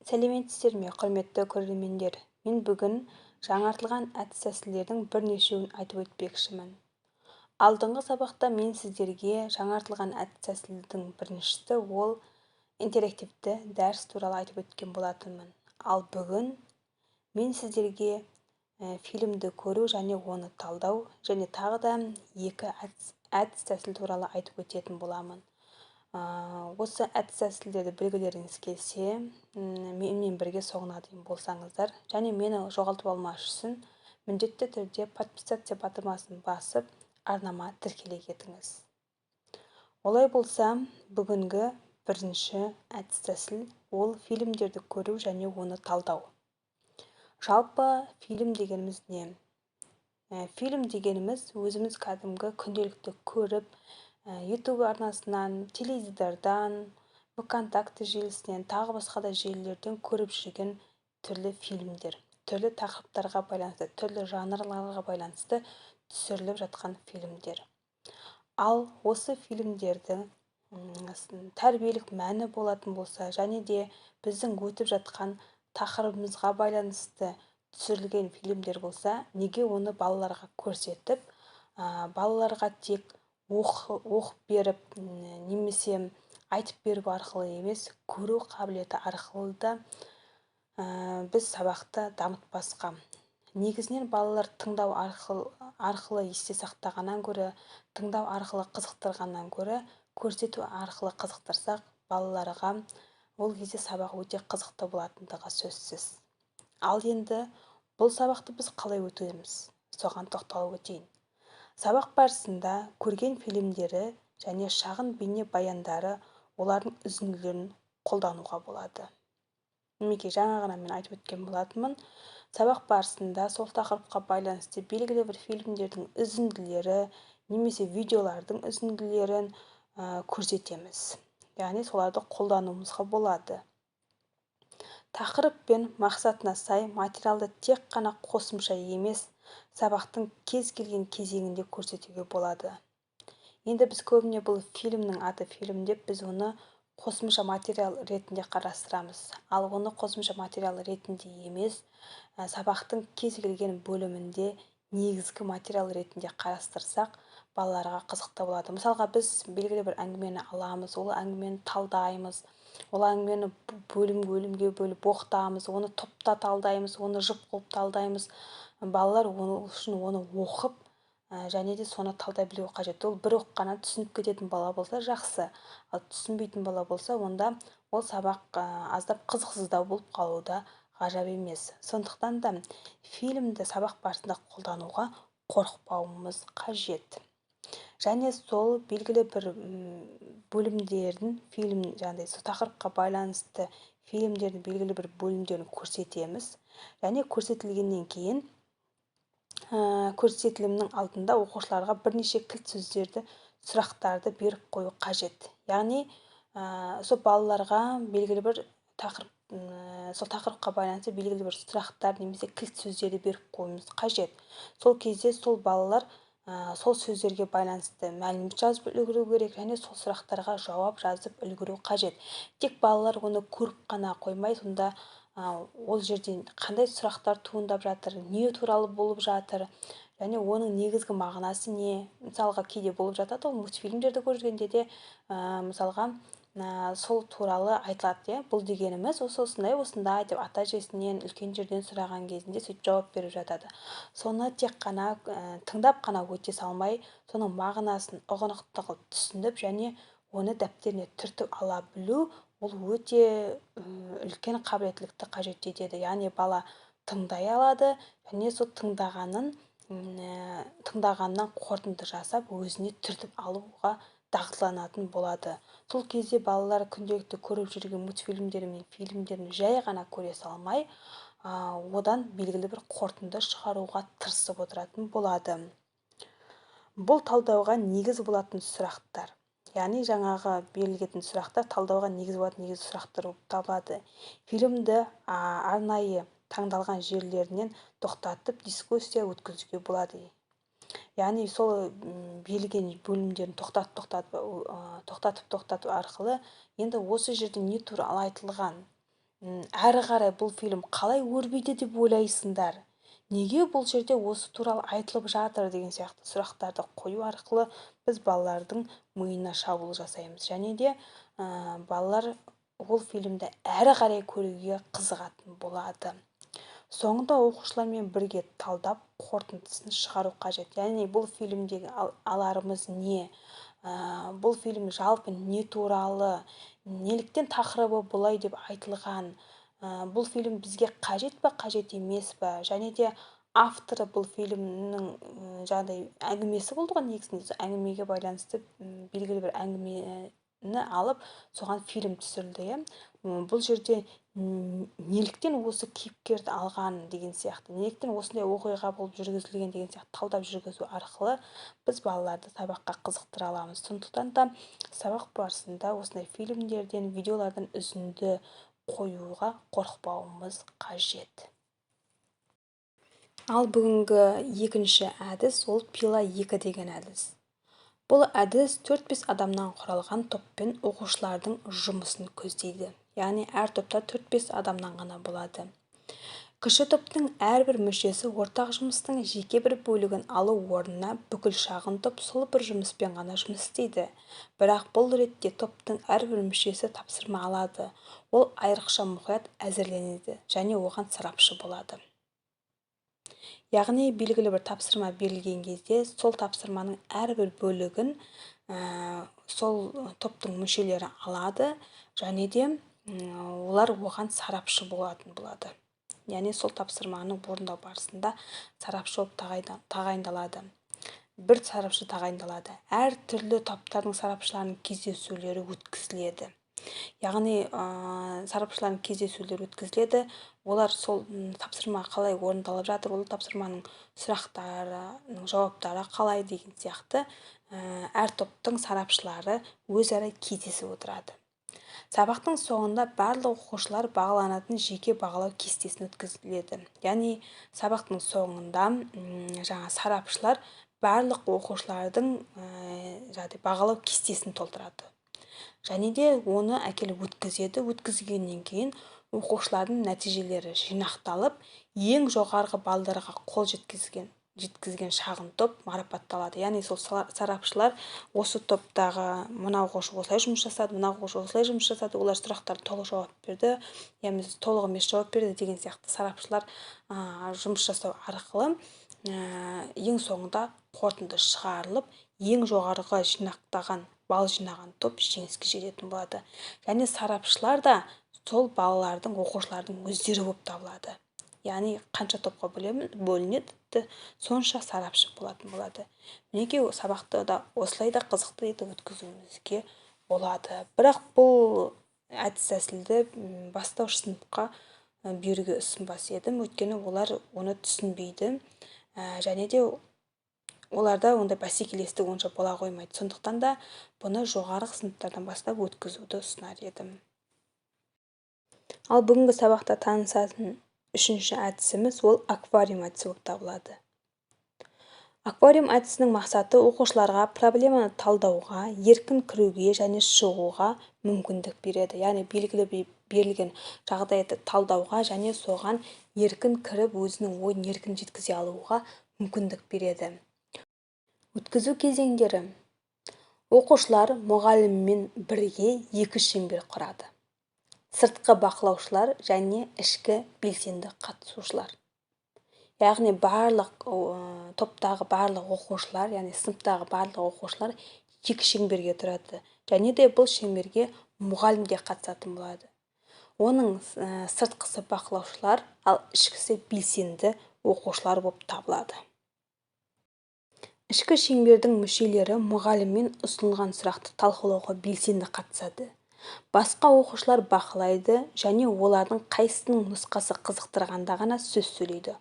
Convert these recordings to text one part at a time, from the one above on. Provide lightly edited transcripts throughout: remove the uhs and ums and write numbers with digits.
Сәлеметсіздер ме, құрметті көрермендер? Мен бүгін жаңартылған әдіс-тәсілдердің бірнешеуін айтып өтпекшімін. Алдыңғы сабақта мен сіздерге жаңартылған әдіс-тәсілдің біріншісі ол интерактивті дәріс туралы айтып өткен болатынмын. Ал бүгін мен сіздерге фильмді көру және оны талдау және тағы да екі әдіс-тәсіл туралы айтып өтетін боламын. Осы әдіс-тәсілдерді білгілеріңіз келсе, менімен бірге соңына дейін болсаңыздар, және мені жоғалтып алмас үшін міндетті түрде подписаться батырмасын басып, арнама тіркеле кетіңіз. Олай болса, бүгінгі бірінші әдіс-тәсіл ол фильмдерді көру және оны талдау. Жалпы фильм дегеніміз не? Фильм дегеніміз өзіміз кәдімгі күнделікті көріп, YouTube арнасынан, теледидардан, ВКонтакте желісінен, тағы басқа да желілерден көріп жүрген түрлі фильмдер, түрлі тақырыптарға байланысты, түрлі жанрларға байланысты түсіріліп жатқан фильмдер. Ал осы фильмдердің тәрбиелік мәні болатын болса, және де біздің өтіп жатқан тақырыбымызға байланысты түсірілген фильмдер болса, неге оны балаларға көрсетіп, балаларға тек оқып беріп немесе айтып беру арқылы емес, көру қабілеті арқылы да біз сабақты дамытпасқа. Негізінен балалар тыңдау арқылы есте сақтағаннан гөрі, тыңдау арқылы қызықтырғаннан гөрі, көрсету арқылы қызықтырсақ, балаларға ол кезде сабақ өте қызықты болатындығы сөзсіз. Ал енді бұл сабақты біз қалай өтеміз? Соған тоқталып өтейін. Сабақ барысында көрген фильмдері және шағын бейне баяндары, олардың үзінділерін қолдануға болады. Мінекей жаңа ғана мен айтып өткен болатынмын. Сабақ барысында сол тақырыпқа байланысты белгілі бір фильмдердің үзінділері немесе видеолардың үзінділерін көрсетеміз. Яғни соларды қолдануымызға болады. Тақырып пен мақсатына сай материалды тек қана қосымша емес, сабақтың кез келген кезеңінде көрсетуге болады. Енді біз көбіне бұл фильмнің аты фильм деп, біз оны қосымша материал ретінде қарастырамыз. Ал оны қосымша материал ретінде емес, сабақтың кез келген бөлімінде негізгі материал ретінде қарастырсақ, балаларға қызықты болады. Мысалға, біз белгілі бір әңгімені аламыз, ол әңгімені талдаймыз, ол әңгімені бөлімге бөліп оқытамыз, оны топта талдаймыз, оны жұп қылып талдаймыз. Балалар үшін оны оқып, және де соны талдай білуі қажет. Ол бір оққаннан түсініп кететін бала болса жақсы, ал түсінбейтін бала болса, онда ол сабақ аздап қызықсыздау болып қалуы да ғажап емес. Сондықтан да фильмді сабақ барысында қолдануға қорықпауымыз қажет. Және сол белгілі бір бөлімдердің жаңағыдай сол тақырыпқа байланысты фильмдердің белгілі бір бөлімдерін көрсетеміз. Және көрсетілгеннен кейін көрсетілімнің алдында оқушыларға бірнеше кілт сөздерді, сұрақтарды беріп қою қажет. Яғни сол балаларға белгілі бір сол тақырыпқа байланысты белгілі бір сұрақтар немесе кілт сөздерді беріп қоюымыз қажет. Сол кезде сол балалар сол сөздерге байланысты мәлімет жазып үлгеру керек, және сол сұрақтарға жауап жазып үлгеру қажет. Тек балалар оны көріп қана қоймай, сонда ол жерде қандай сұрақтар туындап жатыр, не туралы болып жатыр, және оның негізгі мағынасы не? Мысалға, кейде болып жатады, ол мультфильмдерді көргенде де мысалға сол туралы айтылады. Бұл дегеніміз осындай деп ата-әжесінен, үлкен жерден сұраған кезінде сөйтіп жауап беріп жатады. Соны тек қана тыңдап қана өте салмай, соның мағынасын ұғынықты түсініп, және оны дәптеріне түртіп ала білу, ол өте үлкен қабілеттілікті қажет етеді. Яғни бала тыңдай алады, және сол тыңдағаннан қорытынды жасап, өзіне түртіп алуға дағдыланатын болады. Сол кезде балалар күнделікті көріп жүрген мультфильмдер мен фильмдерін жай ғана көре салмай, одан белгілі бір қорытынды шығаруға тырысып отыратын болады. Бұл талдауға негіз болатын сұрақтар. Яғни жаңағы берілген сұрақтар талдауға негіз болатын негізгі сұрақтар болып табылады. Фильмді арнайы таңдалған жерлерінен тоқтатып, дискуссия өткізуге болады. Яғни сол берілген бөлімдерін тоқтатып арқылы, енді осы жерде не туралы айтылған, әрі қарай бұл фильм қалай өрбиді деп ойлайсыңдар? Неге бұл жерде осы туралы айтылып жатыр деген сияқты сұрақтарды қою арқылы біз балалардың миына шабуыл жасаймыз. Және де балалар ол фильмді әрі қарай көруге қызығатын болады. Соңында оқушылармен бірге талдап қорытындысын шығару қажет. Яғни бұл фильмдегі аларымыз не? Бұл фильм жалпы не туралы? Неліктен тақырыбы бұлай деп айтылған? Бұл фильм бізге қажет па, қажет емес па? Және де авторы бұл фильмнің жаңағыдай әңгімесі болды ғой негізінде. Әңгімеге байланысты белгілі бір әңгімені алып, соған фильм түсірілді, иә. Бұл жерде неліктен осы кейіпкерді алған деген сияқты, неліктен осындай оқиға болып жүргізілген деген сияқты талдап жүргізу арқылы біз балаларды сабаққа қызықтыра аламыз. Сондықтан да сабақ барысында осындай фильмдерден, видеолардан үзінді қоюға қорықпауымыз қажет. Ал бүгінгі екінші әдіс ол пила 2 деген әдіс. Бұл әдіс 4-5 адамнан құралған топпен оқушылардың жұмысын көздейді. Яғни әр топта 4-5 адамнан ғана болады. Кіші топтың әрбір мүшесі ортақ жұмыстың жеке бір бөлігін алу орнына бүкіл шағын топ сол бір жұмыспен ғана жұмыс істейді. Бірақ бұл ретте топтың әрбір мүшесі тапсырма алады. Ол айрықша мұқият әзірленеді және оған сарапшы болады. Яғни белгілі бір тапсырма берілген кезде сол тапсырманың әрбір бөлігін сол топтың мүшелері алады және де олар оған сарапшы болатын болады. Яғни сол тапсырманы орындау барысында сарапшы болып тағайындалады. Бір сарапшы тағайындалады. Әр түрлі топтардың сарапшыларының кездесулері өткізіледі. Яғни сарапшылардың кездесулері өткізіледі. Олар сол тапсырма қалай орындалып жатыр, ол тапсырманың сұрақтары, жауаптары қалай деген сияқты әр топтың сарапшылары өзара кездесіп отырады. Сабақтың соңында барлық оқушылар бағаланатын жеке бағалау кестесін өткізіледі. Яғни сабақтың соңында сарапшылар барлық оқушылардың бағалау кестесін толтырады. Және де оны әкеліп өткізеді. Өткізгеннен кейін оқушылардың нәтижелері жинақталып, ең жоғарғы балдарға қол жеткізген шағын топ марапатталады. Яғни сол сарапшылар осы топтағы мына оқушы осылай жұмыс жасады, мына оқушы осылай жұмыс жасады, олар сұрақтарға толық жауап берді, яғни толық емес жауап берді деген сияқты сарапшылар жұмыс жасау арқылы ең соңында қорытынды шығарылып, ең жоғарғы балл жинаған топ жеңіске жететін болады. Және сарапшылар да сол балалардың, оқушылардың өздері болып табылады. Яғни қанша топқа бөлінеді, сонша сарапшы болатын болады. Мінекей сабақты да осылай да қызықты етіп өткізуімізге болады. Бірақ бұл әдіс тәсілді бастауыш сыныпқа беруге ұсынбас едім, өйткені олар оны түсінбейді және де оларда ондай бәсекелестік онша бола қоймайды. Сондықтан да бұны жоғарғы сыныптардан бастап өткізуді ұсынар едім. Ал бүгінгі сабақта танысатын үшінші әдісіміз ол аквариум әдісі болып табылады. Аквариум әдісінің мақсаты оқушыларға проблеманы талдауға, еркін кіруге және шығуға мүмкіндік береді. Яғни белгілі берілген жағдайды талдауға және соған еркін кіріп, өзінің ойын еркін жеткізе алуға мүмкіндік береді. Өткізу кезеңдері. Оқушылар мұғаліммен бірге 2 шеңбер құрады. Сыртқы бақылаушылар және ішкі белсенді қатысушылар. Яғни топтағы барлық оқушылар, яғни сыныптағы барлық оқушылар 2 шеңберге тұрады. Және де бұл шеңберге мұғалім де қатысатын болады. Оның сыртқысы бақылаушылар, ал ішкісі белсенді оқушылар болып табылады. Ішкі шеңбердің мүшелері мұғаліммен ұсынылған сұрақты талқылауға белсенді қатысады. Басқа оқушылар бақылайды және олардың қайсының нұсқасы қызықтырғанда ғана сөз сөйлейді.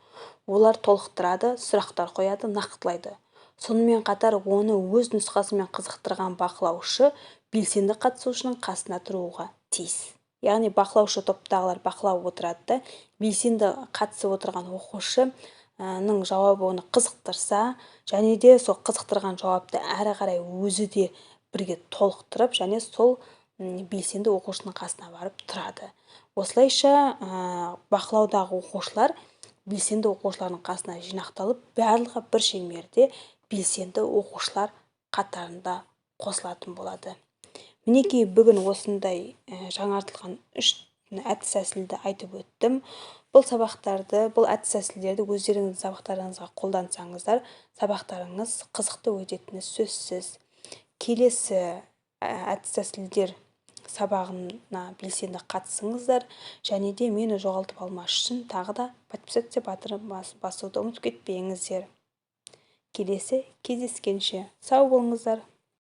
Олар толықтырады, сұрақтар қояды, нақтылайды. Сонымен қатар оны өз нұсқасымен қызықтырған бақылаушы белсенді қатысушының қасына тұруға тиіс. Яғни бақылаушы топтағылар бақылап отырады да, белсенді қатысып отырған оқушының жауабы оны қызықтырса, және де сол қызықтырған жауапты әрі қарай өзі де бірге толықтырып, және сол белсенді оқушының қасына барып тұрады. Осылайша бақылаудағы оқушылар белсенді оқушылардың қасына жинақталып, барлығы бір шеңберде белсенді оқушылар қатарында қосылатын болады. Мінекей бүгін осындай жаңартылған 3 әдіс-тәсілді айтып өттім. Бұл әдіс-тәсілдерді өздеріңіздің сабақтарыңызға қолдансаңыздар, сабақтарыңыз қызықты өтетіні сөзсіз. Келесі әдіс-тәсілдер сабағына белсенді қатысыңыздар, және де мені жоғалтып алмас үшін тағы да подписаться батырын басуды ұмытып кетпеңіздер. Келесі кездескенше сау болыңыздар.